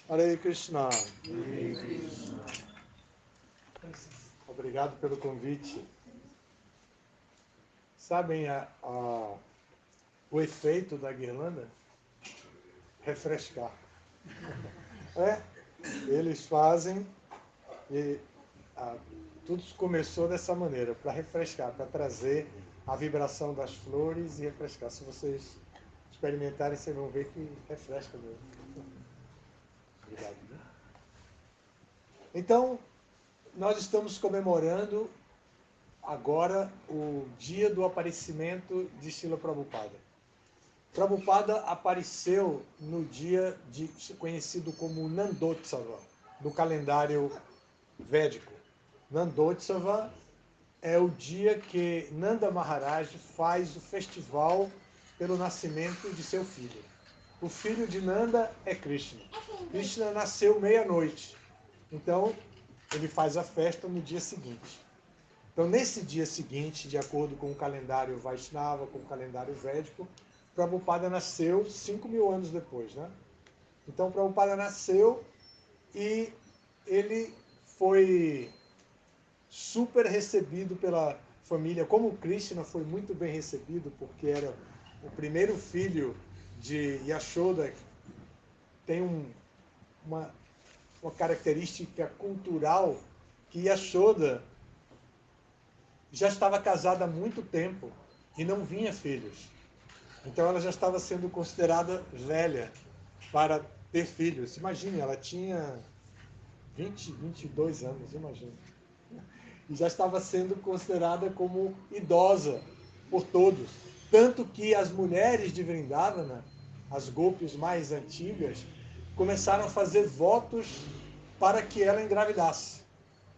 Hare Krishna. Obrigado pelo convite. Sabem o efeito da guirlanda? Refrescar. Eles fazem e tudo começou dessa maneira, para refrescar, para trazer a vibração das flores e refrescar. Se vocês experimentarem, vocês vão ver que refresca mesmo. Obrigado. Né? Então, nós estamos comemorando agora o dia do aparecimento de Srila Prabhupada. Prabhupada apareceu no dia conhecido como Nandotsava, do calendário védico. Nandotsava é o dia que Nanda Maharaj faz o festival pelo nascimento de seu filho. O filho de Nanda é Krishna. Krishna nasceu meia-noite. Então, ele faz a festa no dia seguinte. Então, nesse dia seguinte, de acordo com o calendário Vaishnava, com o calendário védico, Prabhupada nasceu 5.000 anos depois, né? Então, Prabhupada nasceu e ele foi super recebido pela família. Como Krishna foi muito bem recebido, porque era o primeiro filho de Yashoda, tem uma característica cultural que Yashoda já estava casada há muito tempo e não vinha filhos. Então ela já estava sendo considerada velha para ter filhos. Imagine, ela tinha 22 anos, imagina. E já estava sendo considerada como idosa por todos. Tanto que as mulheres de Vrindavana, as gopis mais antigas, começaram a fazer votos para que ela engravidasse.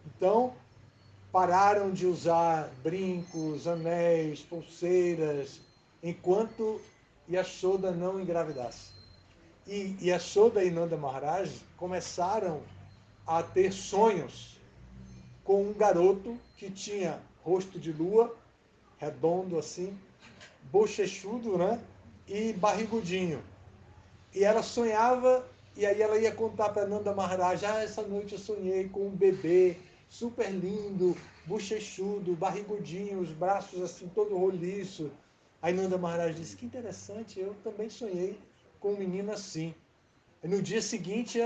Então, pararam de usar brincos, anéis, pulseiras, enquanto Yashoda não engravidasse. E Yashoda e Nanda Maharaj começaram a ter sonhos com um garoto que tinha rosto de lua, redondo assim, bochechudo, né? E barrigudinho. E ela sonhava, e aí ela ia contar para Nanda Maharaj: essa noite eu sonhei com um bebê super lindo, bochechudo, barrigudinho, os braços assim, todo roliço. Aí Nanda Maharaj disse: que interessante, eu também sonhei com um menino assim. E no dia seguinte,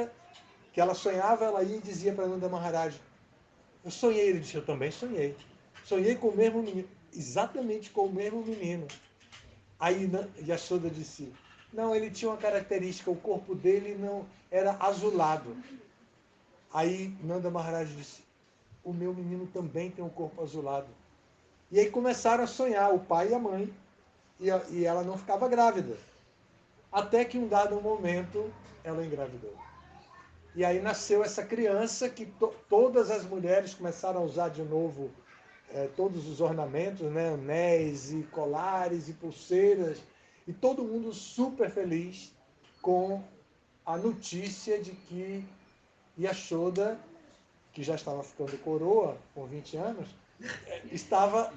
que ela sonhava, ela ia e dizia para Nanda Maharaj: eu sonhei. Ele disse: eu também sonhei. Sonhei com o mesmo menino, exatamente com o mesmo menino. Aí Yashoda disse: não, ele tinha uma característica, o corpo dele não era azulado. Aí Nanda Maharaj disse: o meu menino também tem um corpo azulado. E aí começaram a sonhar, o pai e a mãe, e ela não ficava grávida. Até que um dado momento ela engravidou. E aí nasceu essa criança que todas as mulheres começaram a usar de novo todos os ornamentos, né? Anéis e colares e pulseiras, e todo mundo super feliz com a notícia de que Yashoda, que já estava ficando coroa, com 20 anos, estava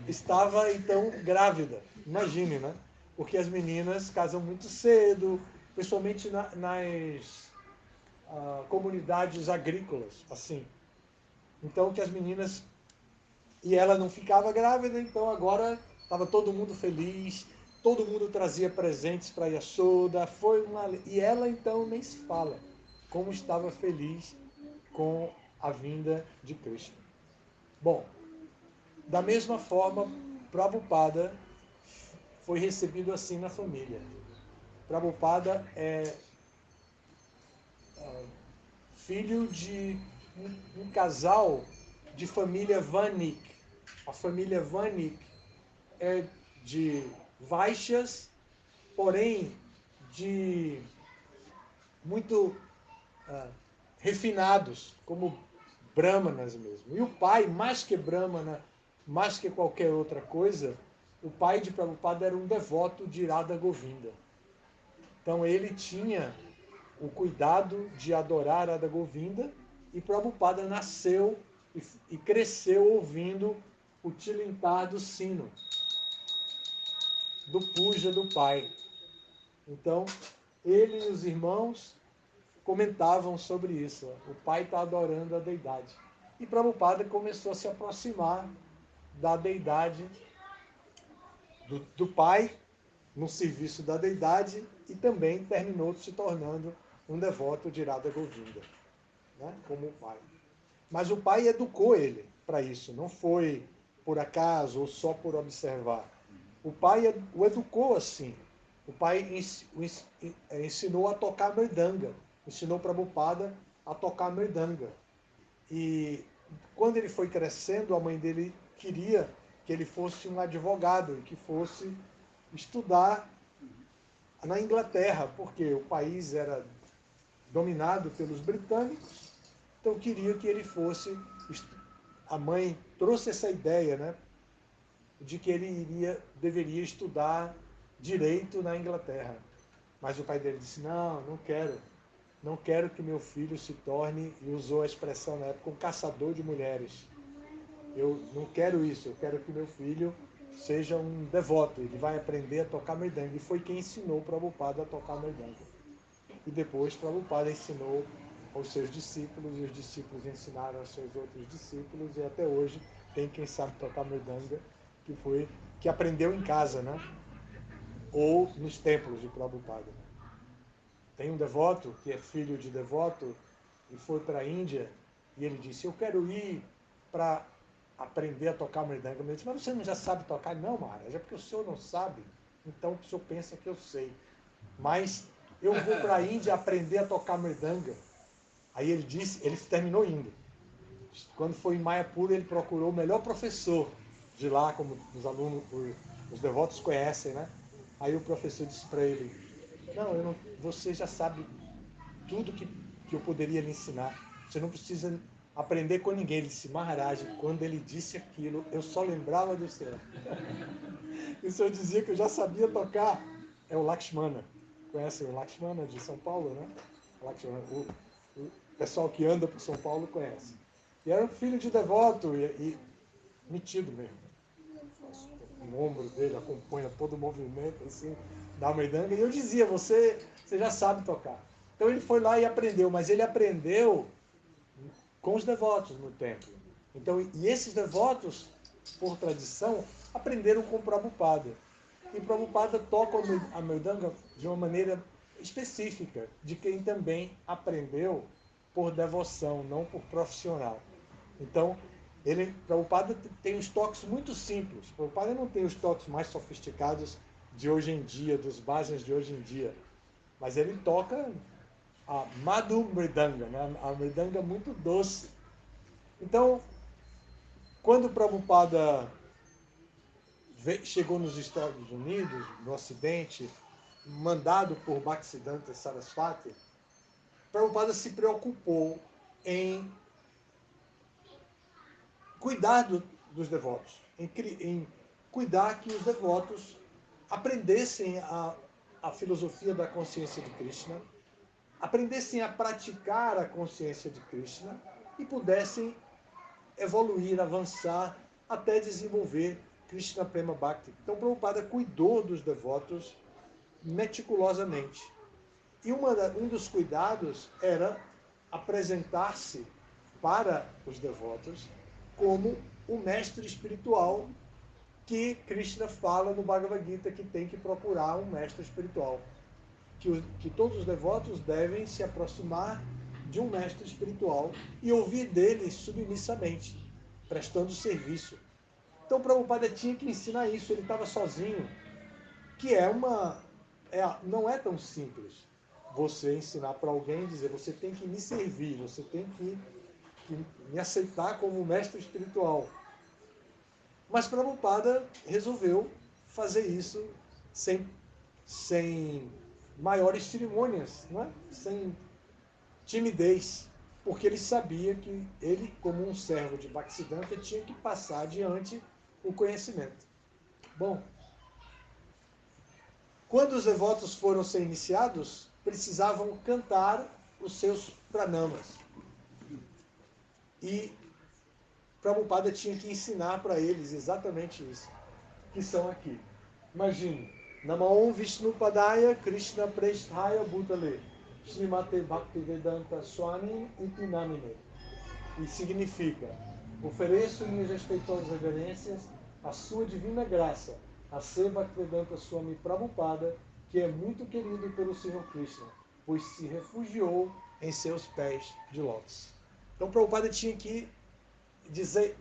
então grávida. Imagine, né? Porque as meninas casam muito cedo, principalmente nas comunidades agrícolas, assim. Então, que as meninas... E ela não ficava grávida, então agora estava todo mundo feliz, todo mundo trazia presentes para Yashoda, e ela então nem se fala como estava feliz com a vinda de Krishna. Bom, da mesma forma, Prabhupada foi recebido assim na família. Prabhupada é filho de um casal de família Vanik. A família Vanik é de Vaixas, porém de muito refinados, como Brahmanas mesmo. E o pai, mais que Brahmana, mais que qualquer outra coisa, o pai de Prabhupada era um devoto de Radha Govinda. Então ele tinha o cuidado de adorar Radha Govinda, e Prabhupada nasceu e cresceu ouvindo o tilintar do sino, do puja do pai. Então, ele e os irmãos comentavam sobre isso. O pai está adorando a deidade. E Prabhupada começou a se aproximar da deidade, do pai, no serviço da deidade, e também terminou se tornando um devoto de Radha Govinda, né? Como o pai. Mas o pai educou ele para isso, não foi por acaso ou só por observar. O pai o educou assim. O pai ensinou a tocar mridanga, ensinou Prabhupada a tocar mridanga. E quando ele foi crescendo, a mãe dele queria que ele fosse um advogado e que fosse estudar na Inglaterra, porque o país era dominado pelos britânicos, então queria que ele fosse. A mãe trouxe essa ideia, né, de que ele deveria estudar direito na Inglaterra. Mas o pai dele disse: não quero que meu filho se torne, e usou a expressão na época, um caçador de mulheres. Eu não quero isso, eu quero que meu filho seja um devoto, ele vai aprender a tocar mridanga. E foi quem ensinou Prabhupada a tocar mridanga. E depois Prabhupada ensinou aos seus discípulos, e os discípulos ensinaram aos seus outros discípulos, e até hoje tem quem sabe tocar mridanga, que aprendeu em casa, né? Ou nos templos de Prabhupada. Tem um devoto que é filho de devoto e foi para a Índia, e ele disse: eu quero ir para aprender a tocar mridanga. Ele disse: mas você não já sabe tocar? Não, Maharaj, é porque o senhor não sabe, então o senhor pensa que eu sei. Mas eu vou para a Índia aprender a tocar mridanga. Aí ele disse, ele terminou indo. Quando foi em Mayapur, ele procurou o melhor professor de lá, como os alunos, os devotos conhecem, né? Aí o professor disse para ele: não, você já sabe tudo que eu poderia lhe ensinar. Você não precisa aprender com ninguém. Ele disse: Maharaj, quando ele disse aquilo, eu só lembrava do senhor. E o senhor dizia que eu já sabia tocar. É o Lakshmana. Conhece o Lakshmana de São Paulo, né? O pessoal que anda por São Paulo conhece. E era um filho de devoto e metido mesmo. O ombro dele acompanha todo o movimento assim, da mridanga. E eu dizia: você já sabe tocar. Então ele foi lá e aprendeu, mas ele aprendeu com os devotos no templo. Então, e esses devotos, por tradição, aprenderam com Prabhupada. E Prabhupada toca a mridanga de uma maneira específica, de quem também aprendeu por devoção, não por profissional. Então, Prabhupada tem os toques muito simples. Prabhupada não tem os toques mais sofisticados de hoje em dia, dos bhajans de hoje em dia. Mas ele toca a Madhu Mridanga, né? A mridanga muito doce. Então, quando Prabhupada chegou nos Estados Unidos, no Ocidente, mandado por Bhaktisiddhanta Saraswati, Prabhupada se preocupou em cuidar dos devotos, em cuidar que os devotos aprendessem a filosofia da consciência de Krishna, aprendessem a praticar a consciência de Krishna e pudessem evoluir, avançar, até desenvolver Krishna Prema Bhakti. Então, Prabhupada cuidou dos devotos meticulosamente. E um dos cuidados era apresentar-se para os devotos como o mestre espiritual que Krishna fala no Bhagavad Gita, que tem que procurar um mestre espiritual. Que todos os devotos devem se aproximar de um mestre espiritual e ouvir dele submissamente, prestando serviço. Então, Prabhupada tinha que ensinar isso, ele estava sozinho, que não é tão simples você ensinar para alguém e dizer: você tem que me servir, você tem que me aceitar como mestre espiritual. Mas Prabhupada resolveu fazer isso sem maiores cerimônias, não é? Sem timidez, porque ele sabia que ele, como um servo de Bhaktisiddhanta, tinha que passar adiante o conhecimento. Bom, quando os devotos foram ser iniciados, precisavam cantar os seus pranamas. E Prabhupada tinha que ensinar para eles exatamente isso, que são aqui. Imagine: Namo Vishnu Padaya Krishna Presthaya Bhutale Srimate Bhaktivedanta Swami Iti Namine. E significa: ofereço minhas respeitosas reverências à sua divina graça, a Sri Bhaktivedanta Swami Prabhupada, que é muito querido pelo Senhor Krishna, pois se refugiou em seus pés de lótus. Então, Prabhupada tinha que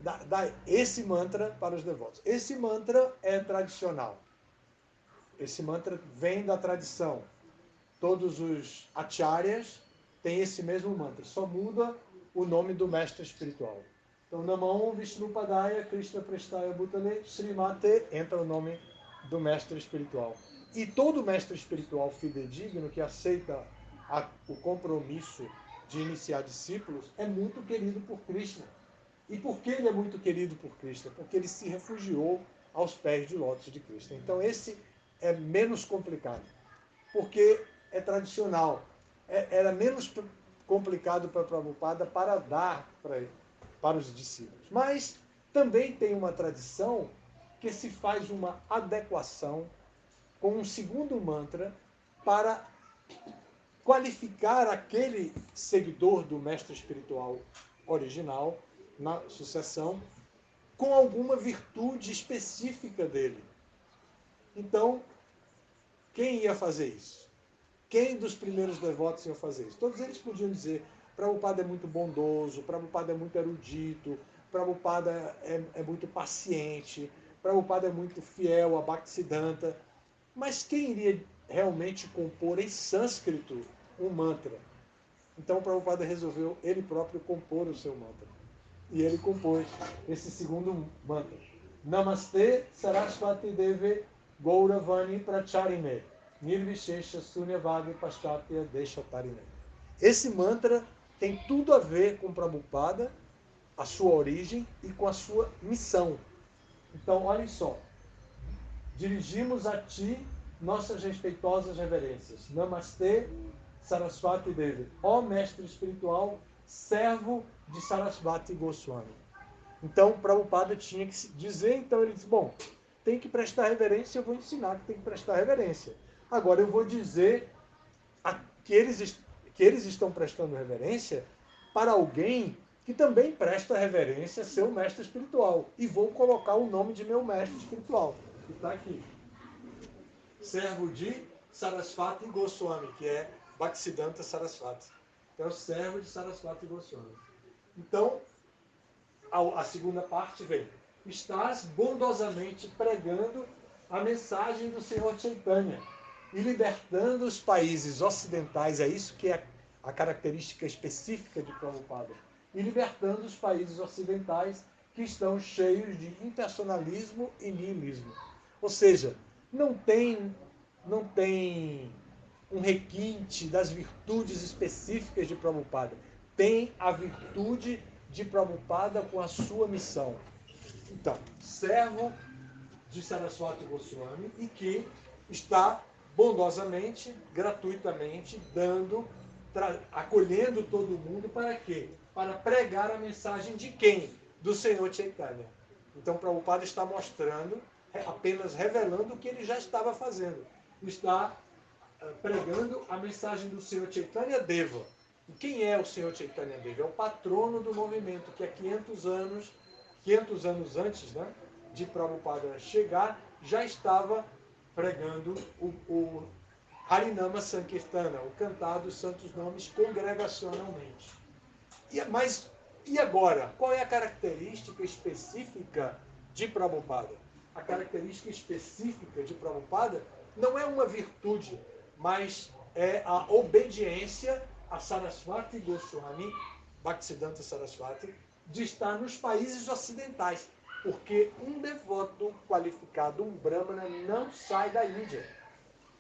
dar esse mantra para os devotos. Esse mantra é tradicional. Esse mantra vem da tradição. Todos os acharyas têm esse mesmo mantra, só muda o nome do mestre espiritual. Então, Namam Vishnupadaya Krishna Prestaya Bhutale Srimate, entra o nome do mestre espiritual. E todo mestre espiritual fidedigno que aceita o compromisso de iniciar discípulos é muito querido por Krishna. E por que ele é muito querido por Krishna? Porque ele se refugiou aos pés de lótus de Krishna. Então esse é menos complicado, porque é tradicional. Era menos complicado para Prabhupada para dar para os discípulos. Mas também tem uma tradição que se faz uma adequação com um segundo mantra para qualificar aquele seguidor do mestre espiritual original na sucessão com alguma virtude específica dele. Então, quem ia fazer isso? Quem dos primeiros devotos ia fazer isso? Todos eles podiam dizer: Prabhupada é muito bondoso, Prabhupada é muito erudito, Prabhupada é muito paciente, Prabhupada é muito fiel a Bhaktisiddhanta. Mas quem iria realmente compor em sânscrito um mantra? Então, Prabhupada resolveu ele próprio compor o seu mantra. E ele compôs esse segundo mantra. Namaste Saraswati Deve Gauravani Pracharine Nirvishesha Sunyavadi Paschatya Deshatarine. Esse mantra tem tudo a ver com Prabhupada, a sua origem e com a sua missão. Então, olhem só. Dirigimos a ti nossas respeitosas reverências. Namaste Saraswati Devi. Ó mestre espiritual, servo de Sarasvati Goswami. Então, Prabhupada tinha que dizer, então ele disse: bom, tem que prestar reverência, eu vou ensinar que tem que prestar reverência. Agora eu vou dizer que eles estão prestando reverência para alguém que também presta reverência a seu mestre espiritual. E vou colocar o nome de meu mestre espiritual, que está aqui. Servo de Sarasvati Goswami, que é Bhaktisiddhanta Sarasvati. É o servo de Sarasvati Goswami. Então, a segunda parte vem: estás bondosamente pregando a mensagem do Senhor Chaitanya e libertando os países ocidentais, é isso que é a característica específica de Prabhupada, e libertando os países ocidentais que estão cheios de impersonalismo e niilismo. Ou seja, não tem um requinte das virtudes específicas de Prabhupada. Tem a virtude de Prabhupada com a sua missão. Então, servo de Saraswati Goswami e que está bondosamente, gratuitamente, acolhendo todo mundo para quê? Para pregar a mensagem de quem? Do Senhor Chaitanya. Então, Prabhupada está mostrando, apenas revelando o que ele já estava fazendo. Está pregando a mensagem do Senhor Chaitanya Deva. E quem é o Senhor Chaitanya Deva? É o patrono do movimento, que há 500 anos antes, né, de Prabhupada chegar, já estava pregando o Harinama Sankirtana, o cantar dos santos nomes congregacionalmente. E agora, qual é a característica específica de Prabhupada? A característica específica de Prabhupada não é uma virtude, mas é a obediência a Sarasvati Goswami, Bhaktisiddhanta Sarasvati, de estar nos países ocidentais. Porque um devoto qualificado, um brahmana, não sai da Índia.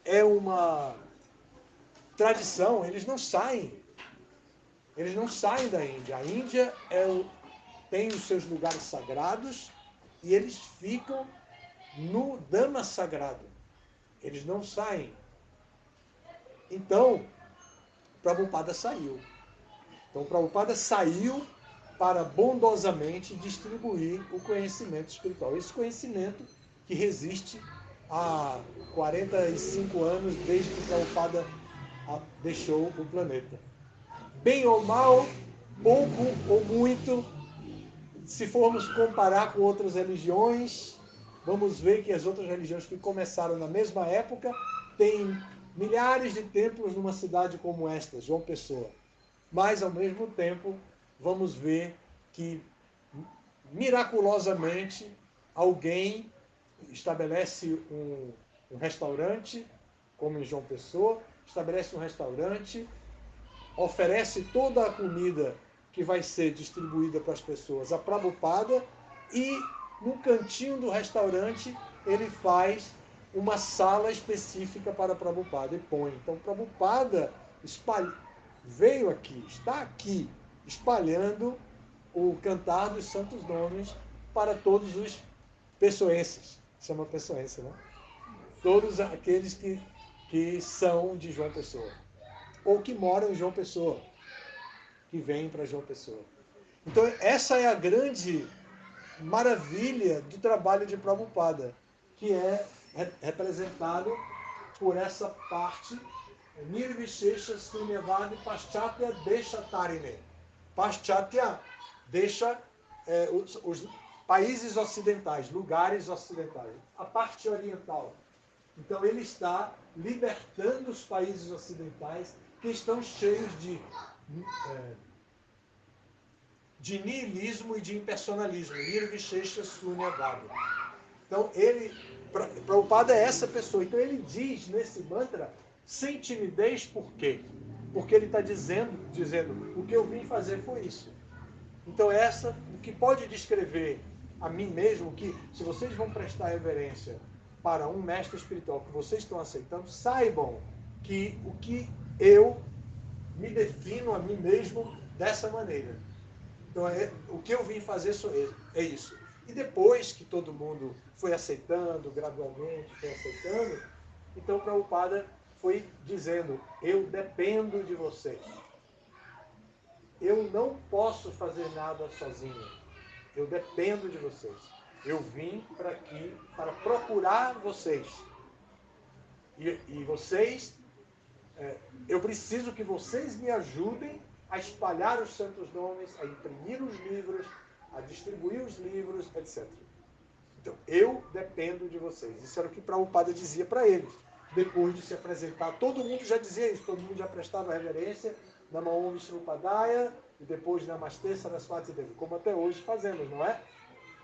É uma tradição, eles não saem da Índia. A Índia tem os seus lugares sagrados e eles ficam no Dhamma sagrado. Eles não saem. Então, Prabhupada saiu. Então, Prabhupada saiu para bondosamente distribuir o conhecimento espiritual. Esse conhecimento que resiste há 45 anos, desde que Prabhupada deixou o planeta. Bem ou mal, pouco ou muito, se formos comparar com outras religiões, vamos ver que as outras religiões que começaram na mesma época têm milhares de templos numa cidade como esta, João Pessoa. Mas, ao mesmo tempo, vamos ver que, miraculosamente, alguém estabelece um restaurante, como em João Pessoa, estabelece um restaurante, oferece toda a comida que vai ser distribuída para as pessoas a Prabhupada, e no cantinho do restaurante ele faz uma sala específica para Prabhupada e põe. Então Prabhupada veio aqui, está aqui, espalhando o cantar dos santos nomes para todos os pessoenses. Chama pessoense, né? Todos aqueles que são de João Pessoa, ou que moram em João Pessoa, que vêm para João Pessoa. Então, essa é a grande maravilha do trabalho de Prabhupada, que é representado por essa parte Nirvishesha Sunyavadi Paschatya Desha Tarine. Paschatya deixa os países ocidentais, lugares ocidentais, a parte oriental. Então ele está libertando os países ocidentais que estão cheios de niilismo e de impersonalismo. Nirvishesha Sunyavadi. Então Prabhupada é essa pessoa. Então ele diz nesse mantra, sem timidez, por quê? Porque ele está dizendo, o que eu vim fazer foi isso. Então o que pode descrever a mim mesmo, que se vocês vão prestar reverência para um mestre espiritual que vocês estão aceitando, saibam que o que eu me defino a mim mesmo dessa maneira. Então o que eu vim fazer é isso. E depois que todo mundo foi aceitando, gradualmente foi aceitando, então Prabhupada foi dizendo, eu dependo de vocês. Eu não posso fazer nada sozinho. Eu dependo de vocês. Eu vim para aqui para procurar vocês. E vocês, eu preciso que vocês me ajudem a espalhar os santos nomes, a imprimir os livros, a distribuir os livros, etc. Então, eu dependo de vocês. Isso era o que Prabhupada dizia para eles. Depois de se apresentar, todo mundo já dizia isso, todo mundo já prestava reverência Namo Vishnupadaya e depois Namaste Saraswati Devi, como até hoje fazemos, não é?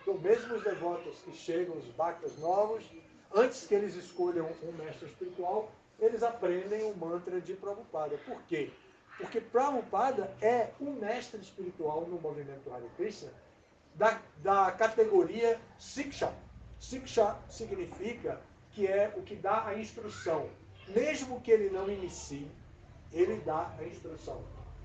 Então, mesmo os devotos que chegam, os bhaktas novos, antes que eles escolham um mestre espiritual, eles aprendem o mantra de Prabhupada. Por quê? Porque Prabhupada é um mestre espiritual no movimento Hare Krishna da categoria Siksha. Siksha significa que é o que dá a instrução. Mesmo que ele não inicie, ele dá a instrução.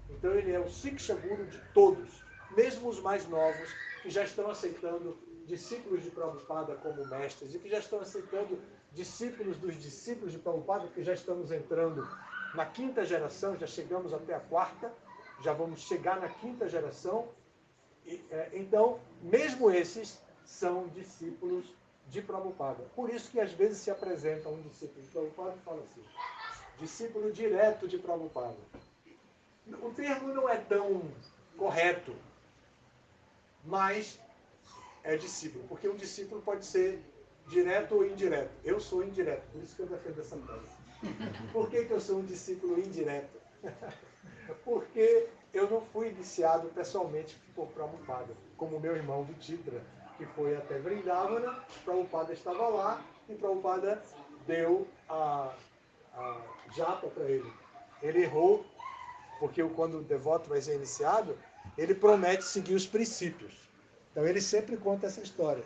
Então ele é o Siksha Guru de todos, mesmo os mais novos, que já estão aceitando discípulos de Prabhupada como mestres, e que já estão aceitando discípulos dos discípulos de Prabhupada, que já estamos entrando na quinta geração, já chegamos até a quarta, já vamos chegar na quinta geração. Então, mesmo esses são discípulos de Prabhupada. Por isso que às vezes se apresenta um discípulo de Prabhupada e fala assim, discípulo direto de Prabhupada. O termo não é tão correto, mas é discípulo, porque um discípulo pode ser direto ou indireto. Eu sou indireto, por isso que eu defendo essa tese. Por que eu sou um discípulo indireto? Porque eu não fui iniciado pessoalmente por Prabhupada, como meu irmão do Titra, que foi até Vrindavana, Prabhupada estava lá e Prabhupada deu a japa para ele. Ele errou, porque quando o devoto vai ser iniciado, ele promete seguir os princípios. Então ele sempre conta essa história.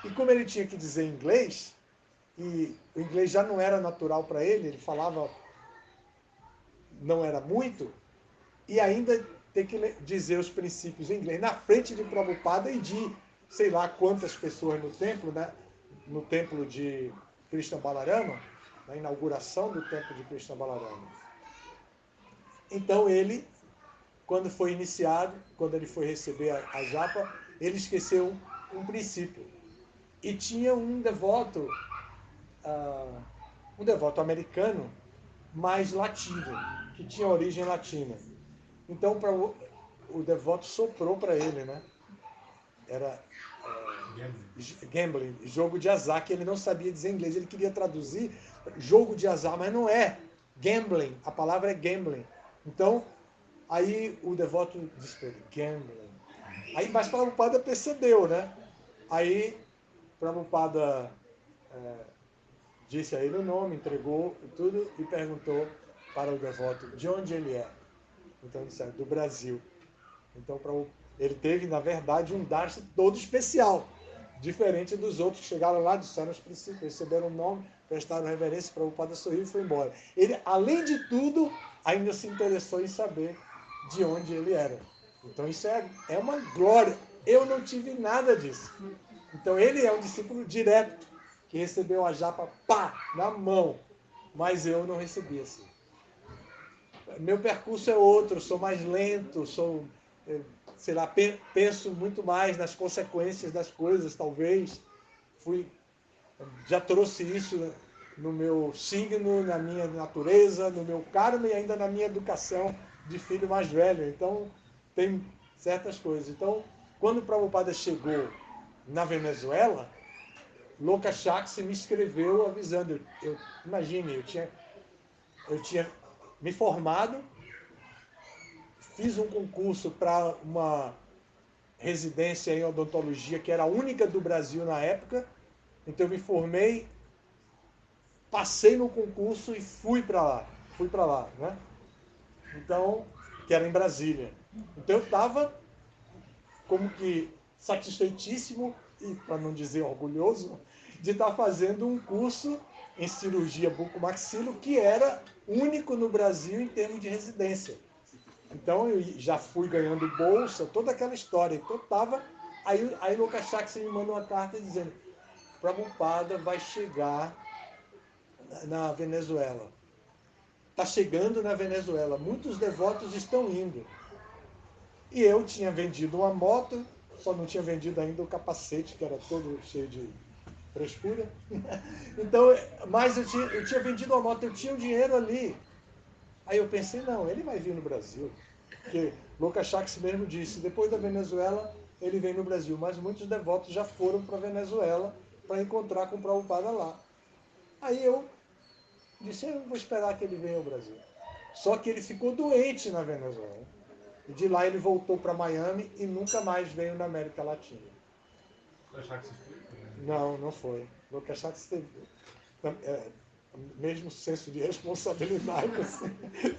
E como ele tinha que dizer em inglês, e o inglês já não era natural para ele, ele falava, não era muito, e ainda tem que dizer os princípios em inglês na frente de Prabhupada e de sei lá quantas pessoas no templo, né? No templo de Krishna Balarama, na inauguração do templo de Krishna Balarama. Então ele, quando foi iniciado, quando ele foi receber a japa, ele esqueceu um princípio. E tinha um devoto americano, mais latino, que tinha origem latina. Então, o devoto soprou para ele, né? Era gambling, jogo de azar, que ele não sabia dizer inglês. Ele queria traduzir jogo de azar, mas não é. Gambling, a palavra é gambling. Então, aí o devoto disse para ele, gambling. Aí, mas Prabhupada percebeu, né? Aí, Prabhupada disse a ele o nome, entregou tudo e perguntou para o devoto de onde ele é. Então, ele disse, do Brasil. Então, ele teve, na verdade, um darshan todo especial, diferente dos outros que chegaram lá, disseram os princípios, receberam o nome, prestaram reverência, Prabhupada sorriu e foi embora. Ele, além de tudo, ainda se interessou em saber de onde ele era. Então, isso é uma glória. Eu não tive nada disso. Então, ele é um discípulo direto, que recebeu a japa, pá, na mão. Mas eu não recebi assim. Meu percurso é outro, sou mais lento, sei lá, penso muito mais nas consequências das coisas, talvez. Já trouxe isso no meu signo, na minha natureza, no meu karma e ainda na minha educação de filho mais velho. Então, tem certas coisas. Então, quando o Prabhupada chegou na Venezuela, Lokachaksy me escreveu avisando. Imagine, eu tinha me formado, fiz um concurso para uma residência em odontologia, que era a única do Brasil na época. Então eu me formei, passei no concurso e fui para lá, né? Então, que era em Brasília. Então eu estava como que satisfeitíssimo, e para não dizer orgulhoso, de estar fazendo um curso em cirurgia bucomaxilo, que era único no Brasil em termos de residência. Então eu já fui ganhando bolsa, toda aquela história. Então eu estava. Aí Lokachaksy me mandou uma carta dizendo: Prabhupada vai chegar na Venezuela. Está chegando na Venezuela. Muitos devotos estão indo. E eu tinha vendido uma moto, só não tinha vendido ainda o capacete, que era todo cheio de frescura. Então, mas eu tinha vendido uma moto, eu tinha o dinheiro ali. Aí eu pensei, não, ele vai vir no Brasil. Porque Lokachaksy mesmo disse, depois da Venezuela, ele vem no Brasil. Mas muitos devotos já foram para a Venezuela para encontrar com o Prabhupada lá. Aí eu disse, eu vou esperar que ele venha ao Brasil. Só que ele ficou doente na Venezuela. E de lá ele voltou para Miami e nunca mais veio na América Latina. Lokachaksy foi? Não, não foi. Lokachaksy teve mesmo senso de responsabilidade assim,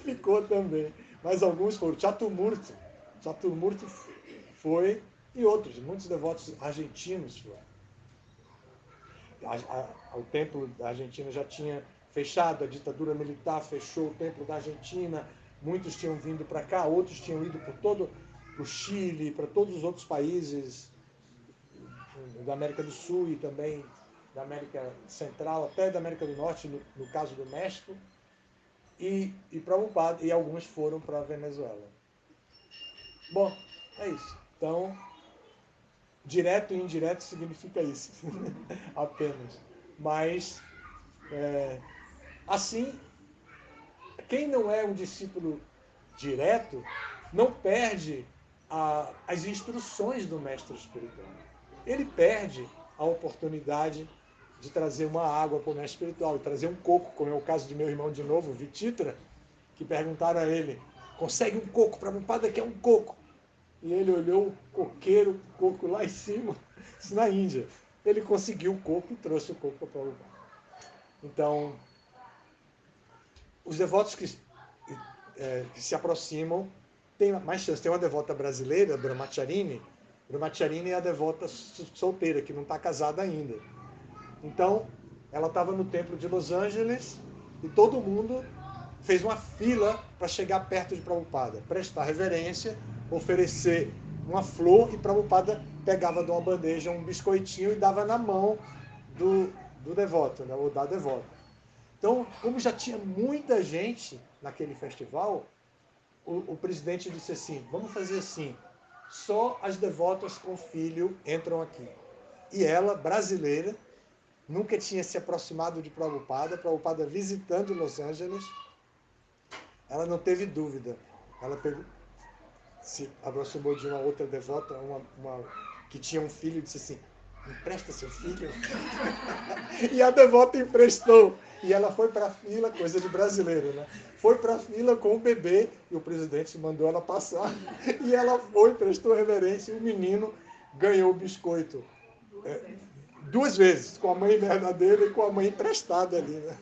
ficou também. Mas alguns foram. Chaturmurti foi, e outros, muitos devotos argentinos foram. O templo da Argentina já tinha fechado, a ditadura militar fechou o templo da Argentina, muitos tinham vindo para cá, outros tinham ido por todo o Chile, para todos os outros países da América do Sul e também da América Central, até da América do Norte, no caso do México, e Prabhupada, e alguns foram para a Venezuela. Bom, é isso. Então, direto e indireto significa isso, apenas. Mas, assim, quem não é um discípulo direto não perde as instruções do mestre espiritual. Ele perde a oportunidade de trazer uma água para o mestre espiritual e trazer um coco, como é o caso de meu irmão de novo, Vititra, que perguntaram a ele, consegue um coco para mim, padre, que é um coco. E ele olhou o coqueiro, o coco lá em cima, isso na Índia. Ele conseguiu o coco e trouxe o coco para o bar. Então, os devotos que se aproximam têm mais chance. Tem uma devota brasileira, Brahmacharini. Brahmacharini é a devota solteira, que não está casada ainda. Então, ela estava no templo de Los Angeles e todo mundo fez uma fila para chegar perto de Prabhupada, prestar reverência, oferecer uma flor, e Prabhupada pegava de uma bandeja um biscoitinho e dava na mão do devoto, né, ou da devota. Então, como já tinha muita gente naquele festival, o presidente disse assim, vamos fazer assim, só as devotas com filho entram aqui. E ela, brasileira, nunca tinha se aproximado de Prabhupada visitando Los Angeles, ela não teve dúvida. Ela se aproximou de uma outra devota, que tinha um filho, e disse assim: empresta seu filho. E a devota emprestou. E ela foi para a fila, coisa de brasileiro, né? Foi para a fila com o bebê e o presidente mandou ela passar. E ela foi, prestou reverência e o menino ganhou o biscoito. 2 vezes, com a mãe verdadeira e com a mãe emprestada ali, né?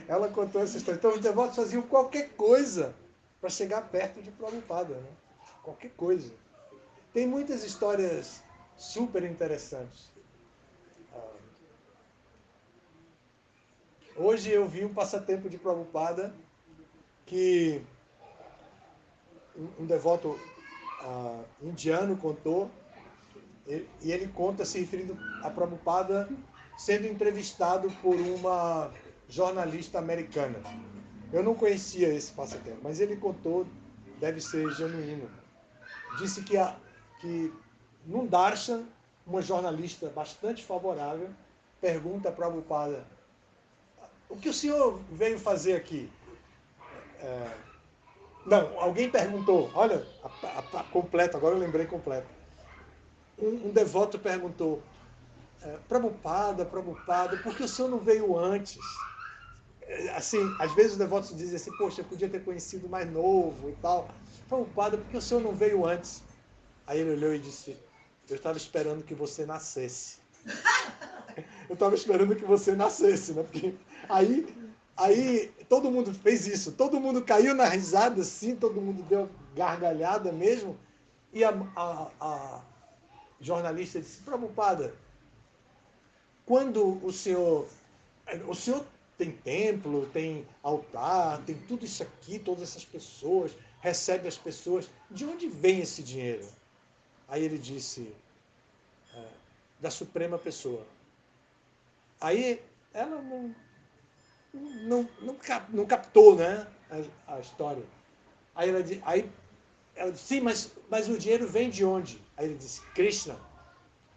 Ela contou essa história. Então os devotos faziam qualquer coisa para chegar perto de Prabhupada, né? Qualquer coisa. Tem muitas histórias super interessantes. Hoje eu vi um passatempo de Prabhupada que um devoto indiano contou, e ele conta se referindo a Prabhupada sendo entrevistado por uma jornalista americana. Eu não conhecia esse passatempo, mas ele contou, deve ser genuíno. Disse que num darshan, uma jornalista bastante favorável pergunta a Prabhupada: o que o senhor veio fazer aqui? Não, alguém perguntou, olha, completo, agora eu lembrei completo. Um devoto perguntou: Prabhupada, por que o senhor não veio antes? Assim, às vezes os devotos dizem assim: poxa, eu podia ter conhecido mais novo e tal. Prabhupada, por que o senhor não veio antes? Aí ele olhou e disse: eu estava esperando que você nascesse. Eu estava esperando que você nascesse, né? Porque aí todo mundo fez isso, todo mundo caiu na risada, assim, todo mundo deu gargalhada mesmo. E a jornalista disse: Prabhupada, quando o senhor tem templo, tem altar, tem tudo isso aqui, todas essas pessoas, recebe as pessoas, de onde vem esse dinheiro? Aí ele disse: da Suprema Pessoa. Aí ela não captou, né, a história. Aí ela disse: sim, mas o dinheiro vem de onde? Aí ele disse: Krishna.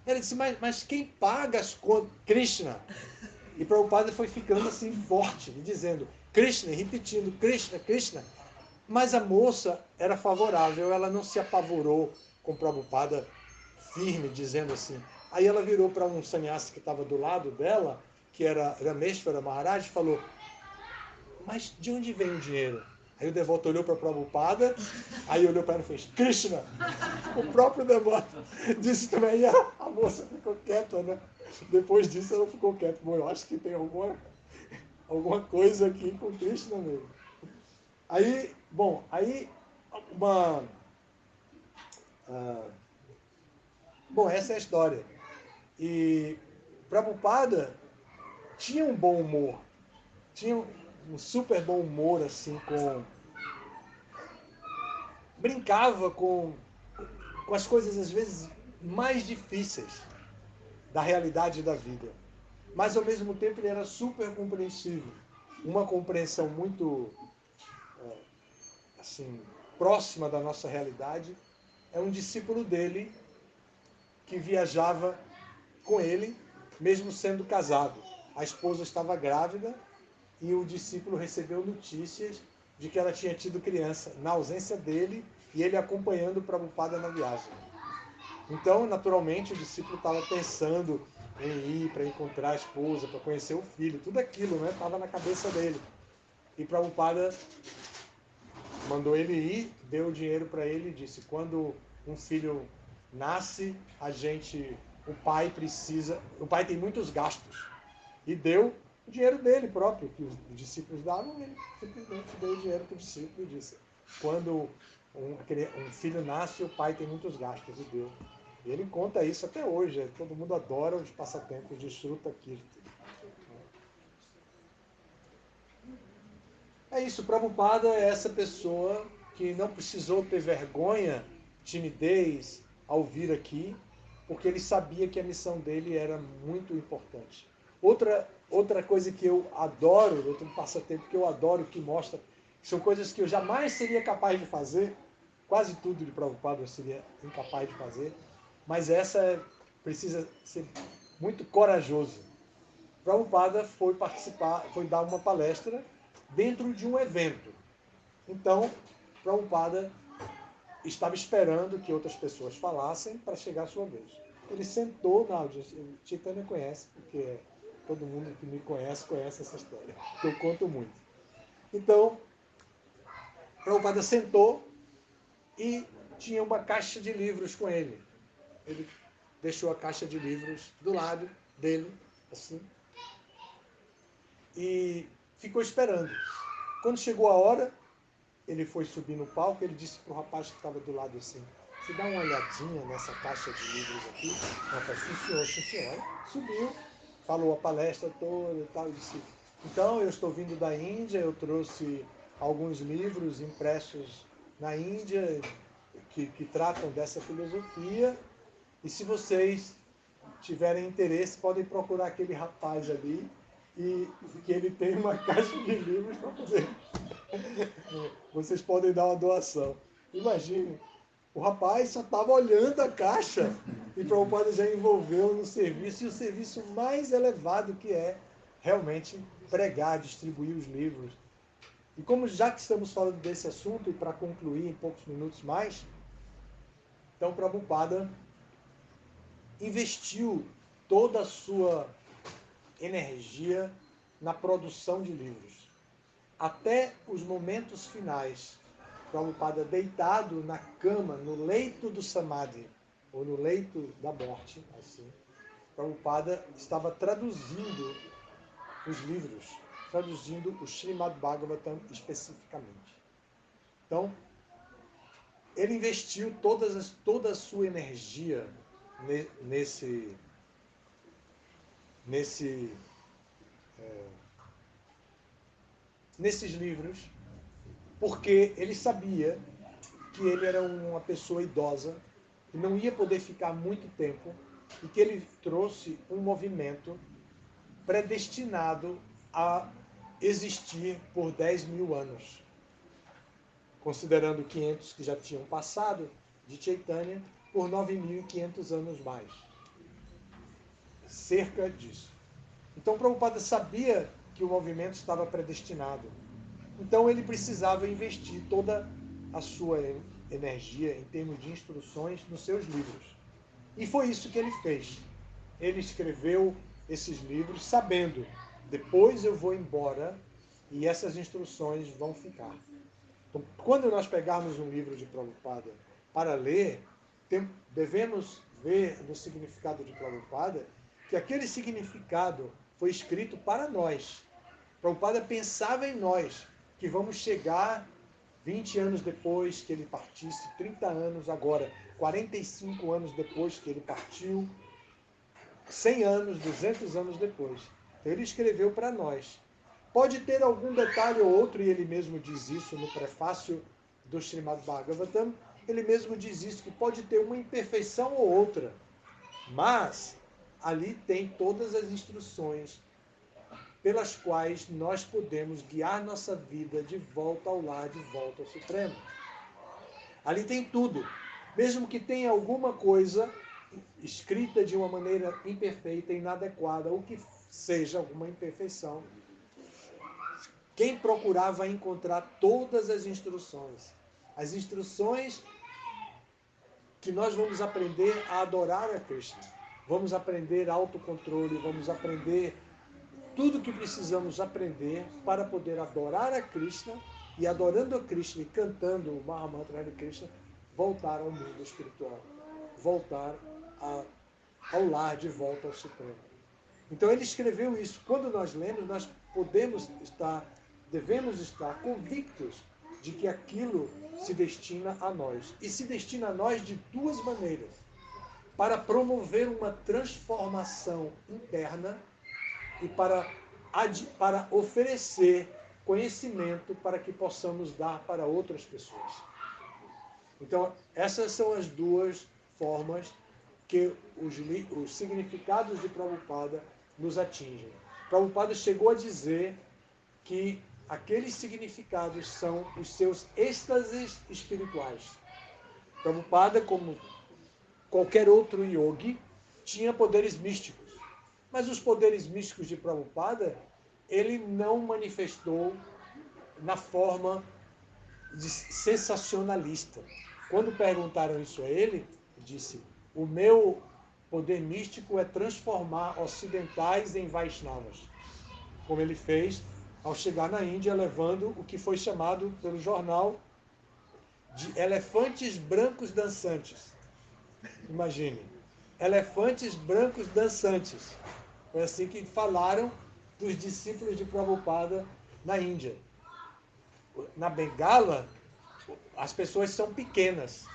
Ela disse: mas quem paga as contas? Krishna. E Prabhupada foi ficando assim forte, dizendo Krishna, repetindo Krishna, Krishna. Mas a moça era favorável, ela não se apavorou com Prabhupada firme, dizendo assim. Aí ela virou para um sannyasi que estava do lado dela, que era Rameshwara Maharaj, e falou: mas de onde vem o dinheiro? Aí o devoto olhou para Prabhupada, aí olhou para ela e fez Krishna. O próprio devoto disse também, e a moça ficou quieta, né? Depois disso ela ficou quieta. Bom, eu acho que tem alguma coisa aqui com Krishna mesmo. Aí, bom, bom, essa é a história. E Prabhupada tinha um bom humor, tinha um super bom humor, assim, brincava com as coisas, às vezes, mais difíceis da realidade da vida. Mas, ao mesmo tempo, ele era super compreensivo. Uma compreensão muito, assim, próxima da nossa realidade. É um discípulo dele que viajava com ele, mesmo sendo casado. A esposa estava grávida e o discípulo recebeu notícias de que ela tinha tido criança na ausência dele e ele acompanhando o Prabhupada na viagem. Então, naturalmente, o discípulo estava pensando em ir para encontrar a esposa, para conhecer o filho, tudo aquilo, né? Estava na cabeça dele. E Prabhupada mandou ele ir, deu o dinheiro para ele e disse: quando um filho nasce, o pai tem muitos gastos. E deu o dinheiro dele próprio, que os discípulos davam, ele simplesmente deu o dinheiro para o discípulo e disse: quando um filho nasce, o pai tem muitos gastos, e deu. E ele conta isso até hoje, todo mundo adora os passatempos de Shruta Kirti. É isso, Prabhupada é essa pessoa que não precisou ter vergonha, timidez ao vir aqui, porque ele sabia que a missão dele era muito importante. Outra coisa que eu adoro, outro passatempo que eu adoro, que mostra, que são coisas que eu jamais seria capaz de fazer, quase tudo de Prabhupada eu seria incapaz de fazer, mas essa precisa ser muito corajoso. Prabhupada foi dar uma palestra dentro de um evento. Então, Prabhupada estava esperando que outras pessoas falassem para chegar a sua vez. Ele sentou na audiência. Chaitanya conhece, porque todo mundo que me conhece essa história, que eu conto muito. Então, Prabhupada sentou e tinha uma caixa de livros com ele. Ele deixou a caixa de livros do lado dele, assim, e ficou esperando. Quando chegou a hora, ele foi subir no palco, ele disse para o rapaz que estava do lado assim, você dá uma olhadinha nessa caixa de livros aqui? O rapaz, sim senhora. Subiu, falou a palestra toda e tal, e disse, então eu estou vindo da Índia, eu trouxe alguns livros impressos na Índia que tratam dessa filosofia, e se vocês tiverem interesse, podem procurar aquele rapaz ali, e que ele tem uma caixa de livros para poder. Vocês podem dar uma doação. Imagine, o rapaz só estava olhando a caixa e Prabhupada já envolveu no serviço, e o serviço mais elevado que é realmente pregar, distribuir os livros. E como já que estamos falando desse assunto, e para concluir em poucos minutos mais, então Prabhupada investiu toda a sua energia na produção de livros. Até os momentos finais, Prabhupada deitado na cama, no leito do Samadhi, ou no leito da morte, assim, Prabhupada estava traduzindo os livros, traduzindo o Srimad Bhagavatam especificamente. Então, ele investiu toda a sua energia nesses livros, porque ele sabia que ele era uma pessoa idosa, que não ia poder ficar muito tempo, e que ele trouxe um movimento predestinado a existir por 10.000 anos, considerando 500 que já tinham passado de Chaitanya, por 9.500 anos mais. Cerca disso. Então, Prabhupada sabia que o movimento estava predestinado. Então, ele precisava investir toda a sua energia em termos de instruções nos seus livros. E foi isso que ele fez. Ele escreveu esses livros sabendo, depois eu vou embora e essas instruções vão ficar. Então, quando nós pegarmos um livro de Prabhupada para ler, devemos ver no significado de Prabhupada que aquele significado foi escrito para nós. Prabhupada pensava em nós, que vamos chegar 20 anos depois que ele partisse, 30 anos agora, 45 anos depois que ele partiu, 100 anos, 200 anos depois. Então, ele escreveu para nós. Pode ter algum detalhe ou outro, e ele mesmo diz isso no prefácio do Srimad Bhagavatam, ele mesmo diz isso, que pode ter uma imperfeição ou outra, mas ali tem todas as instruções pelas quais nós podemos guiar nossa vida de volta ao lar, de volta ao Supremo. Ali tem tudo. Mesmo que tenha alguma coisa escrita de uma maneira imperfeita, inadequada, ou que seja alguma imperfeição, quem procurar vai encontrar todas as instruções. As instruções que nós vamos aprender a adorar a Krishna. Vamos aprender autocontrole, vamos aprender tudo que precisamos aprender para poder adorar a Krishna, e adorando a Krishna e cantando o Mahamantra Hare Krishna, voltar ao mundo espiritual, voltar ao lar, de volta ao Supremo. Então ele escreveu isso. Quando nós lemos, nós devemos estar convictos de que aquilo se destina a nós. E se destina a nós de duas maneiras. Para promover uma transformação interna e para oferecer conhecimento para que possamos dar para outras pessoas. Então, essas são as duas formas que os significados de Prabhupada nos atingem. Prabhupada chegou a dizer que aqueles significados são os seus êxtases espirituais. Prabhupada, como qualquer outro yogi, tinha poderes místicos. Mas os poderes místicos de Prabhupada, ele não manifestou na forma sensacionalista. Quando perguntaram isso a ele, disse: o meu poder místico é transformar ocidentais em Vaishnavas, como ele fez ao chegar na Índia, levando o que foi chamado pelo jornal de elefantes brancos dançantes. Imagine, elefantes brancos dançantes. Foi assim que falaram dos discípulos de Prabhupada na Índia. Na Bengala, as pessoas são pequenas.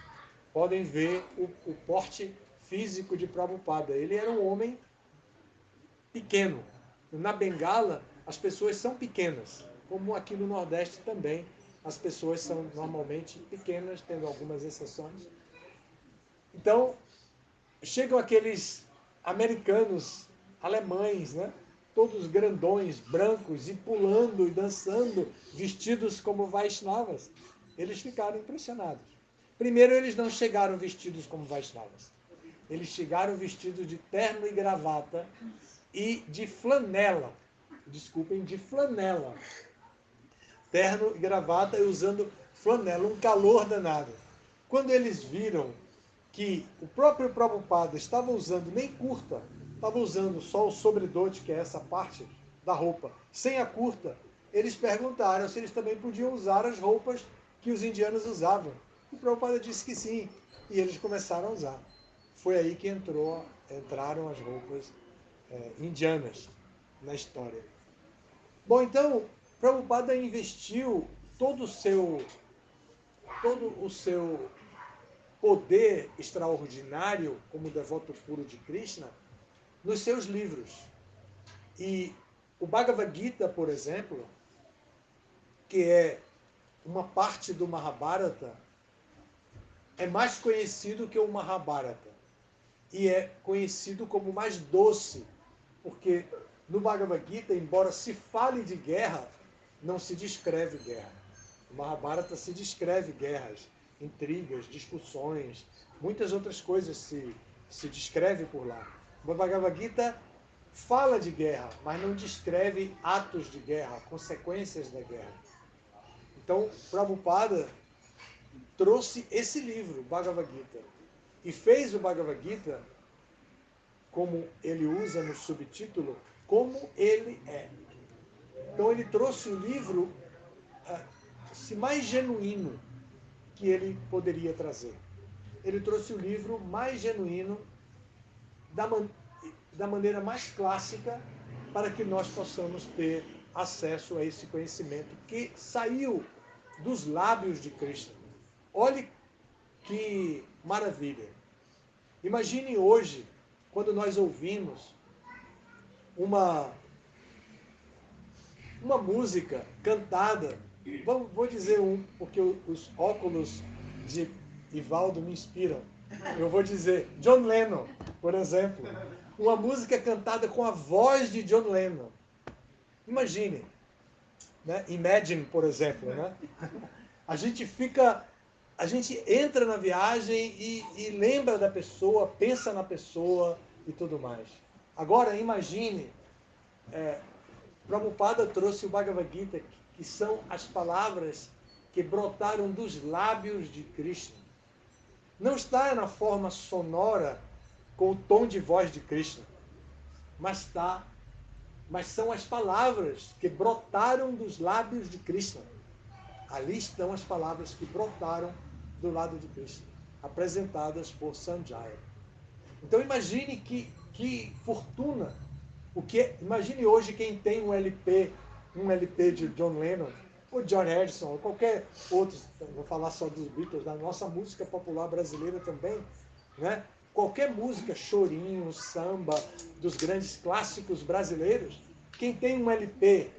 Podem ver o porte físico de Prabhupada. Ele era um homem pequeno. Na Bengala, as pessoas são pequenas, como aqui no Nordeste também. As pessoas são normalmente pequenas, tendo algumas exceções. Então, chegam aqueles americanos, alemães, né? Todos grandões, brancos, e pulando e dançando, vestidos como Vaishnavas. Eles ficaram impressionados. Primeiro, eles não chegaram vestidos como Vaishnavas. Eles chegaram vestidos de terno e gravata e de flanela. Desculpem, de flanela. Terno e gravata e usando flanela, um calor danado. Quando eles viram que o próprio Prabhupada estava usando nem curta, estava usando só o sobredote, que é essa parte da roupa, sem a curta, eles perguntaram se eles também podiam usar as roupas que os indianos usavam. O Prabhupada disse que sim, e eles começaram a usar. Foi aí que entraram as roupas indianas na história. Bom, então, Prabhupada investiu todo o seu poder extraordinário como devoto puro de Krishna nos seus livros. E o Bhagavad Gita, por exemplo, que é uma parte do Mahabharata, é mais conhecido que o Mahabharata. E é conhecido como mais doce, porque no Bhagavad Gita, embora se fale de guerra, não se descreve guerra. No Mahabharata se descreve guerras, intrigas, discussões, muitas outras coisas se descreve por lá. O Bhagavad Gita fala de guerra, mas não descreve atos de guerra, consequências da guerra. Então, Prabhupada trouxe esse livro, Bhagavad Gita, e fez o Bhagavad Gita, como ele usa no subtítulo, como ele é. Então ele trouxe o livro se mais genuíno que ele poderia trazer. Ele trouxe o livro mais genuíno, da maneira mais clássica, para que nós possamos ter acesso a esse conhecimento que saiu dos lábios de Cristo. Olhe que maravilha! Imagine hoje, quando nós ouvimos uma música cantada, vou dizer porque os óculos de Ivaldo me inspiram. Eu vou dizer John Lennon, por exemplo. Uma música cantada com a voz de John Lennon. Imagine, né? Imagine, por exemplo, né? A gente entra na viagem e lembra da pessoa, pensa na pessoa e tudo mais. Agora, imagine, Prabhupada trouxe o Bhagavad Gita, que são as palavras que brotaram dos lábios de Krishna. Não está na forma sonora, com o tom de voz de Krishna, mas são as palavras que brotaram dos lábios de Krishna. Ali estão as palavras que brotaram do lado de Krishna, apresentadas por Sanjaya. Então imagine que fortuna. Imagine hoje quem tem um LP de John Lennon, ou George Harrison, ou qualquer outro, vou falar só dos Beatles, da nossa música popular brasileira também, né? Qualquer música, chorinho, samba, dos grandes clássicos brasileiros, quem tem um LP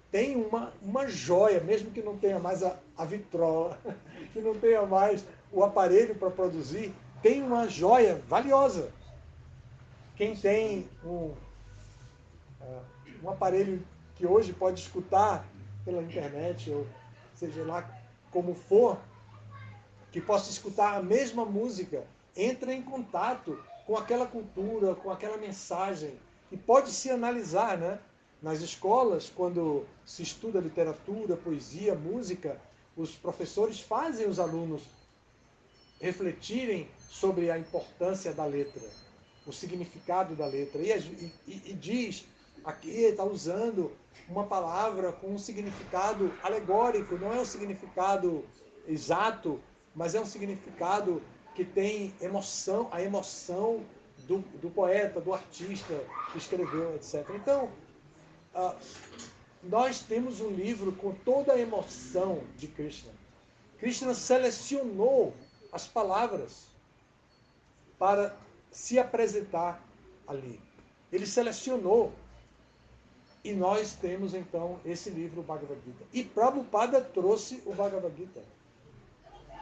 tem uma joia, mesmo que não tenha mais a vitrola, que não tenha mais o aparelho para produzir, tem uma joia valiosa. Quem tem um aparelho que hoje pode escutar pela internet, ou seja lá como for, que possa escutar a mesma música, entra em contato com aquela cultura, com aquela mensagem, e pode se analisar, né? Nas escolas, quando se estuda literatura, poesia, música, os professores fazem os alunos refletirem sobre a importância da letra, o significado da letra. E diz, aqui está usando uma palavra com um significado alegórico, não é um significado exato, mas é um significado que tem emoção, a emoção do poeta, do artista que escreveu, etc. Então, nós temos um livro com toda a emoção de Krishna. Krishna selecionou as palavras para se apresentar ali. Ele selecionou. E nós temos, então, esse livro, o Bhagavad Gita. E Prabhupada trouxe o Bhagavad Gita.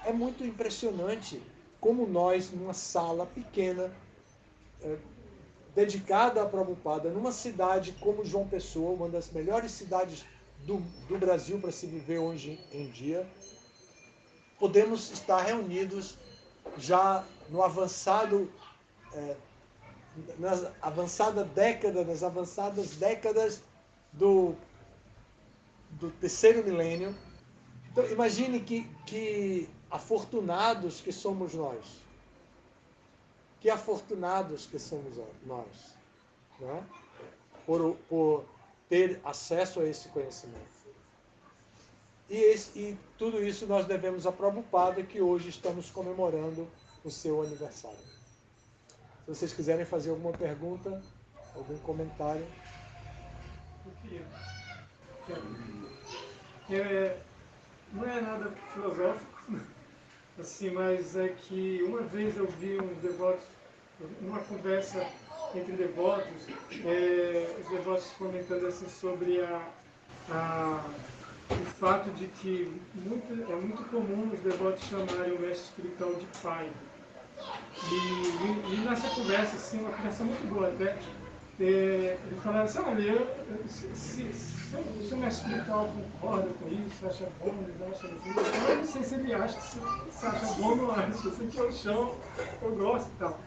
É muito impressionante como nós, numa sala pequena, dedicada a Prabhupada, numa cidade como João Pessoa, uma das melhores cidades do Brasil para se viver hoje em dia, podemos estar reunidos já no avançado, nas avançadas décadas do terceiro milênio. Então, imagine que afortunados que somos nós. Que afortunados que somos nós, né? Por ter acesso a esse conhecimento. E tudo isso nós devemos a Prabhupada, que hoje estamos comemorando o seu aniversário. Se vocês quiserem fazer alguma pergunta, algum comentário. Não é nada filosófico, assim, mas é que uma vez eu vi uns devotos, numa conversa entre devotos, os devotos comentando assim sobre o fato de que é muito comum os devotos chamarem o mestre espiritual de pai. E nessa conversa, assim, uma conversa muito boa até, ele falava assim, olha, se o mestre espiritual concorda com isso, acha bom, ele acha assim, eu não sei se ele acha, se acha bom ou não acha, eu sei que eu chamo, eu gosto e tal.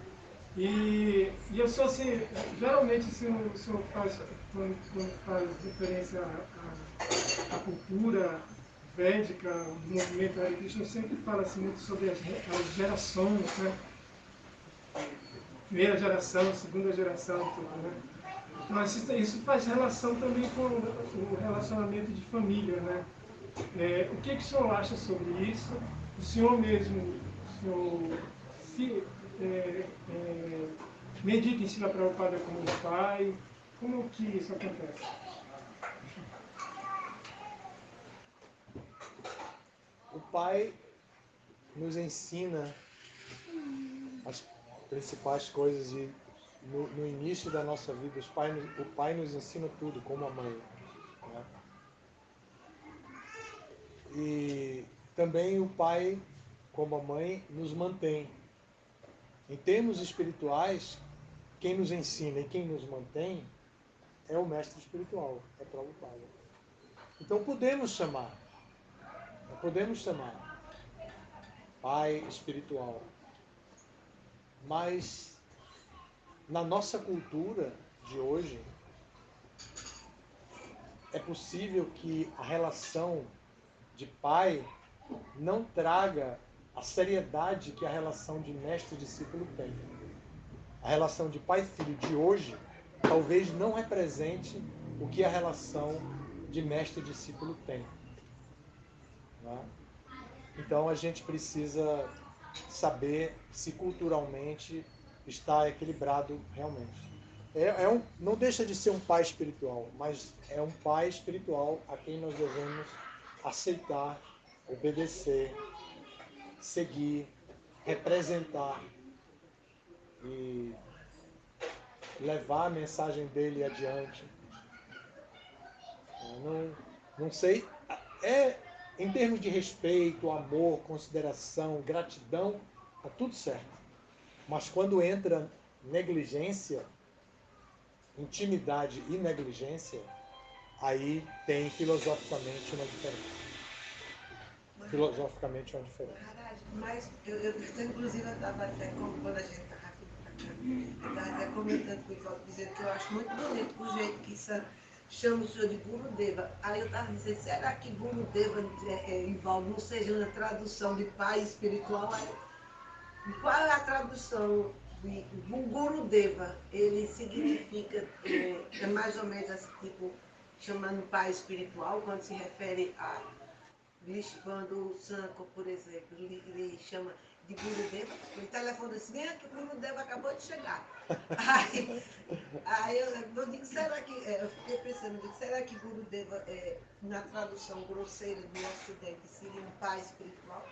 E eu sou assim, geralmente assim, o senhor faz, quando faz referência à cultura védica, do movimento Hare Krishna, sempre fala assim, muito sobre as gerações, né? Primeira geração, segunda geração, tudo, né? Mas isso faz relação também com o relacionamento de família, né? O que o senhor acha sobre isso? O senhor mesmo, medita em Srila Prabhupada como um pai? Como que isso acontece? O pai nos ensina as principais coisas e no início da nossa vida o pai nos ensina tudo, como a mãe, né? E também o pai, como a mãe, nos mantém. Em termos espirituais, quem nos ensina e quem nos mantém é o mestre espiritual, é Prabhupada. Então podemos chamar pai espiritual, mas na nossa cultura de hoje é possível que a relação de pai não traga a seriedade que a relação de mestre e discípulo tem. A relação de pai e filho de hoje talvez não represente o que a relação de mestre e discípulo tem, né? Então a gente precisa saber se culturalmente está equilibrado realmente. Não deixa de ser um pai espiritual, mas é um pai espiritual a quem nós devemos aceitar, obedecer, seguir, representar e levar a mensagem dele adiante. Não sei, em termos de respeito, amor, consideração, gratidão, está tudo certo. Mas quando entra negligência, intimidade e negligência, aí tem filosoficamente uma diferença. Mas eu inclusive, eu estava até, quando a gente estava aqui, eu estava até comentando com o Ivaldo, dizendo que eu acho muito bonito o jeito que chama o senhor de Gurudeva. Aí eu estava dizendo, será que Gurudeva envolve, não seja uma tradução de pai espiritual? Qual é a tradução de Gurudeva? Ele significa, é mais ou menos assim, tipo, chamando pai espiritual, quando se refere a, quando o Sanko, por exemplo, ele chama de Gurudeva, ele telefona assim, vem aqui, Gurudeva acabou de chegar. Aí eu digo, será que, eu fiquei pensando, será que Gurudeva, na tradução grosseira do Ocidente, seria um pai espiritual?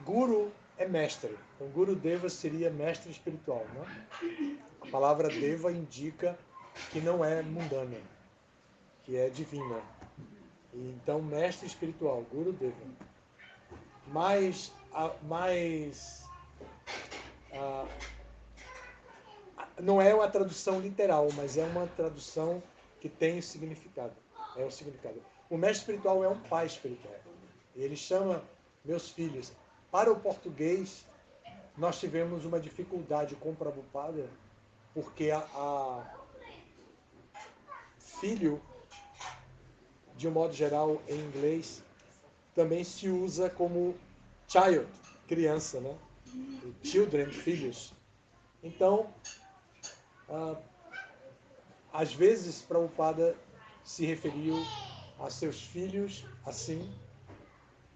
Guru é mestre. Então, Gurudeva seria mestre espiritual, né? A palavra Deva indica que não é mundana, que é divina. Então, mestre espiritual, Gurudeva. Mas não é uma tradução literal, mas é uma tradução que tem significado. É um significado. O mestre espiritual é um pai espiritual. Ele chama meus filhos. Para o português, nós tivemos uma dificuldade com o Prabhupada, porque filho, de um modo geral, em inglês, também se usa como child, criança, né? Children, filhos. Então, às vezes, Prabhupada se referiu a seus filhos assim,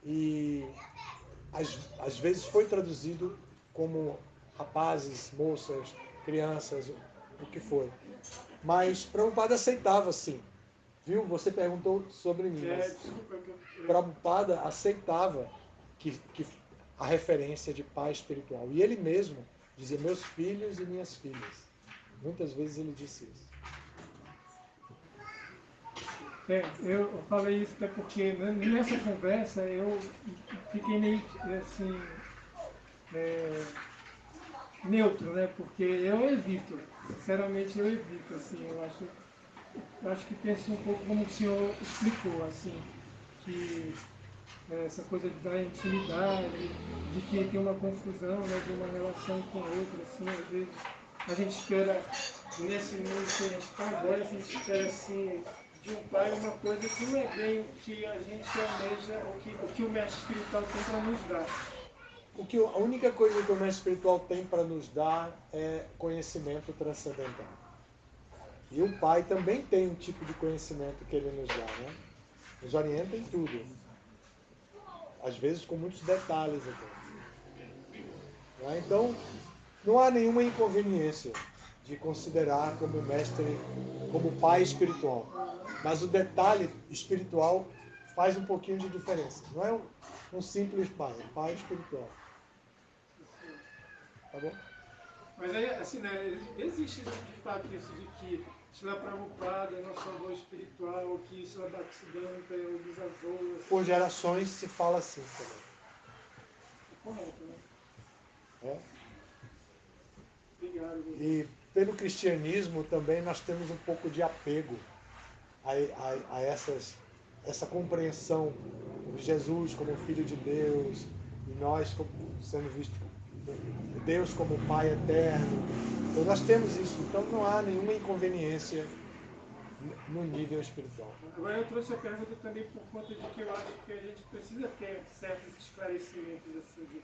e às vezes foi traduzido como rapazes, moças, crianças, o que for. Mas Prabhupada aceitava, sim. Viu? Você perguntou sobre mim. Mas Prabhupada aceitava que a referência de pai espiritual. E ele mesmo dizia meus filhos e minhas filhas. Muitas vezes ele disse isso. Eu falei isso até porque nessa conversa eu fiquei meio assim, neutro, né? Porque eu evito, sinceramente eu evito, assim, eu acho que penso um pouco como o senhor explicou, assim, que essa coisa da intimidade, de que tem uma confusão, né, de uma relação com outra, assim, às vezes a gente espera, nesse mundo que a gente está agora, a gente espera assim, de um pai uma coisa que não é bem o que a gente almeja, o que o mestre espiritual tem para nos dar. A única coisa que o mestre espiritual tem para nos dar é conhecimento transcendental. E o pai também tem um tipo de conhecimento que ele nos dá, né? Nos orienta em tudo. Às vezes com muitos detalhes até. Né? Então, não há nenhuma inconveniência de considerar como mestre, como pai espiritual. Mas o detalhe espiritual faz um pouquinho de diferença. Não é um simples pai, é pai espiritual. Tá bom? Mas aí, assim, né, existe de fato isso de que Srila Prabhupada é nosso avô espiritual, que Srila Bhaktisiddhanta é o bisavô. Assim. Por gerações se fala assim também. Correto, né? É? Obrigado. E pelo cristianismo também nós temos um pouco de apego a essa compreensão de Jesus como Filho de Deus e nós sendo vistos Deus como Pai eterno. Então nós temos isso, então não há nenhuma inconveniência no nível espiritual. Agora eu trouxe a pergunta também por conta de que eu acho que a gente precisa ter certos esclarecimentos assim, de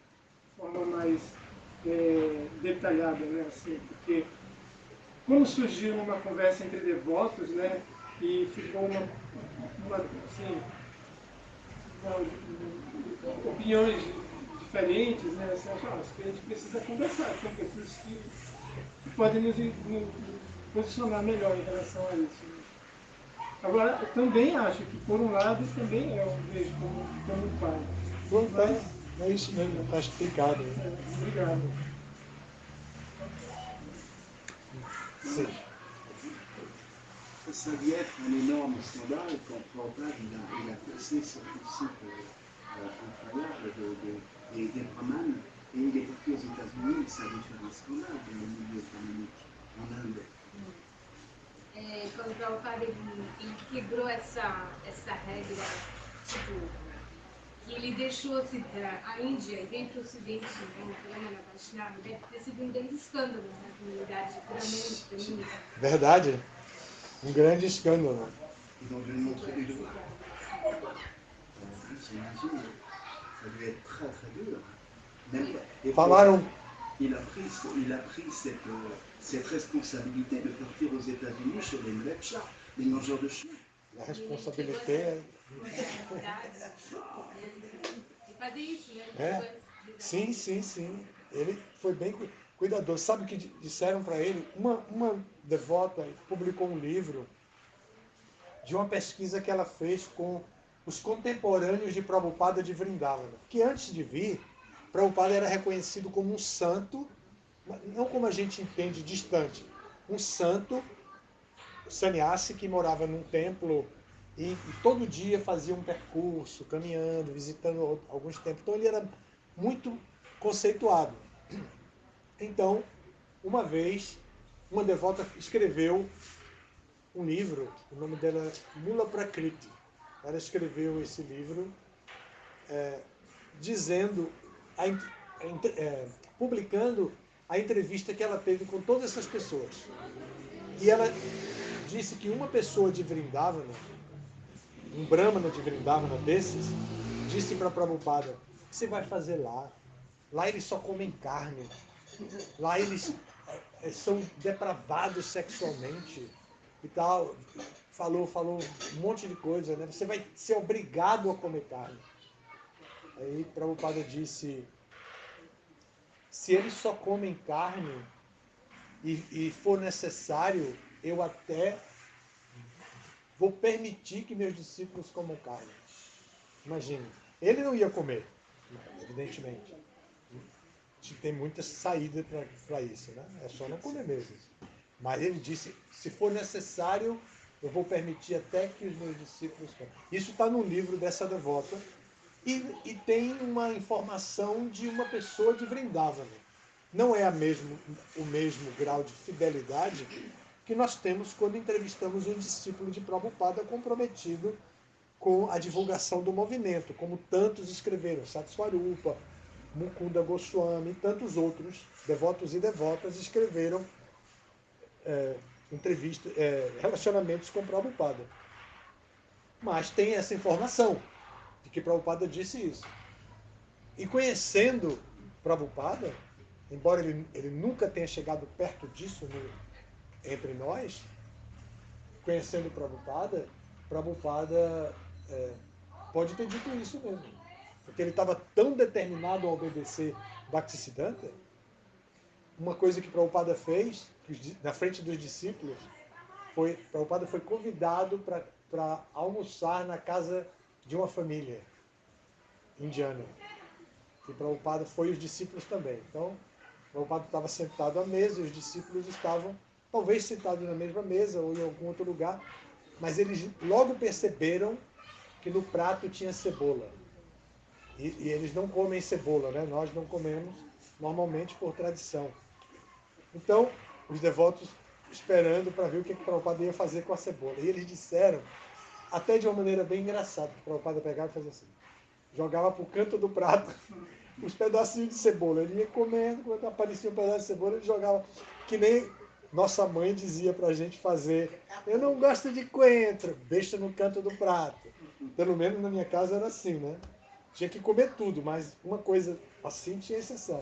forma mais detalhada, né? Assim, porque como surgiu uma conversa entre devotos, né? E ficou opiniões diferentes, né? Assim, acho que a gente precisa conversar, porque é por isso que podem nos posicionar melhor em relação a isso. Né? Agora, eu também acho que, por um lado, também eu vejo como um pai. Mas é isso mesmo, está explicado. Né? Obrigado. Sim. Ça vient être un énorme scandale quand Prabhupada il a placé ce principe incroyable des brahmanes et il est parti aux États-Unis, ça avait fait un scandale dans le milieu brahmanique en Inde. Quando o Prabhupada ele quebrou essa regra, tipo, que ele deixou a Índia e dentro do Ocidente, né, o Brahmana Vaishnava, deve ter sido um grande escândalo na comunidade brahmana. Verdade. Um grande escândalo. Ils ont dû le montrer du doigt. J'imagine, ça devait être très très dur. Et Falaram, il a pris cette responsabilité de partir aux États-Unis chez les Mlepcha, les mangeurs de chiens. a responsabilidade é... Fazer isso, né? É. Sim. Ele foi bem cuidadoso. Sabe o que disseram para ele? Uma devota publicou um livro de uma pesquisa que ela fez com os contemporâneos de Prabhupada de Vrindavana. Que antes de vir, Prabhupada era reconhecido como um santo, não como a gente entende, distante. Um santo, sannyasi, que morava num templo e todo dia fazia um percurso, caminhando, visitando alguns templos. Então ele era muito conceituado. Então, uma vez, uma devota escreveu um livro, o nome dela é Mula Prakriti. Ela escreveu esse livro dizendo, publicando a entrevista que ela teve com todas essas pessoas. E ela disse que uma pessoa de Vrindavana, um brahmana de Vrindavana desses, disse para Prabhupada: o que você vai fazer lá? Lá eles só comem carne. Lá eles são depravados sexualmente e tal. Falou um monte de coisa, né? Você vai ser obrigado a comer carne. Aí Prabhupada disse: se eles só comem carne e for necessário, eu até vou permitir que meus discípulos comam carne. Imagine, ele não ia comer, evidentemente. Tem muita saída para isso, né? É só não comer mesmo. Mas ele disse, se for necessário, eu vou permitir até que os meus discípulos comam. Isso está no livro dessa devota. E tem uma informação de uma pessoa de Vrindavana. Não é o mesmo grau de fidelidade que nós temos quando entrevistamos um discípulo de Prabhupada comprometido com a divulgação do movimento, como tantos escreveram, Satswarupa, Mukunda Goswami e tantos outros devotos e devotas escreveram relacionamentos com Prabhupada. Mas tem essa informação de que Prabhupada disse isso. E conhecendo Prabhupada, embora ele nunca tenha chegado perto disso entre nós, conhecendo Prabhupada pode ter dito isso mesmo. Porque ele estava tão determinado a obedecer Bhaktisiddhanta. Uma coisa que Prabhupada fez, na frente dos discípulos, Prabhupada foi convidado para almoçar na casa de uma família indiana. E Prabhupada foi os discípulos também. Então, Prabhupada estava sentado à mesa e os discípulos estavam, talvez sentados na mesma mesa ou em algum outro lugar, mas eles logo perceberam que no prato tinha cebola. E eles não comem cebola, né? Nós não comemos normalmente por tradição. Então, os devotos esperando para ver o que Prabhupada ia fazer com a cebola. E eles disseram, até de uma maneira bem engraçada, que Prabhupada pegava e fazia assim, jogava para o canto do prato os pedacinhos de cebola. Ele ia comendo, quando aparecia um pedaço de cebola, ele jogava, que nem nossa mãe dizia para a gente fazer. Eu não gosto de coentro, deixa no canto do prato. Pelo menos na minha casa era assim, né? Tinha que comer tudo, mas uma coisa assim tinha exceção.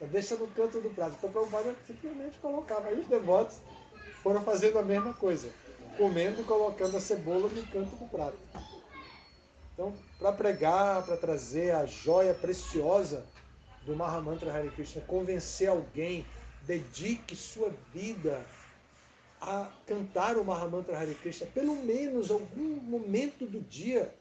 Deixa no canto do prato. Então, Prabhupada simplesmente colocava. Aí os devotos foram fazendo a mesma coisa, comendo e colocando a cebola no canto do prato. Então, para pregar, para trazer a joia preciosa do Mahamantra Hare Krishna, convencer alguém, dedique sua vida a cantar o Mahamantra Hare Krishna, pelo menos algum momento do dia,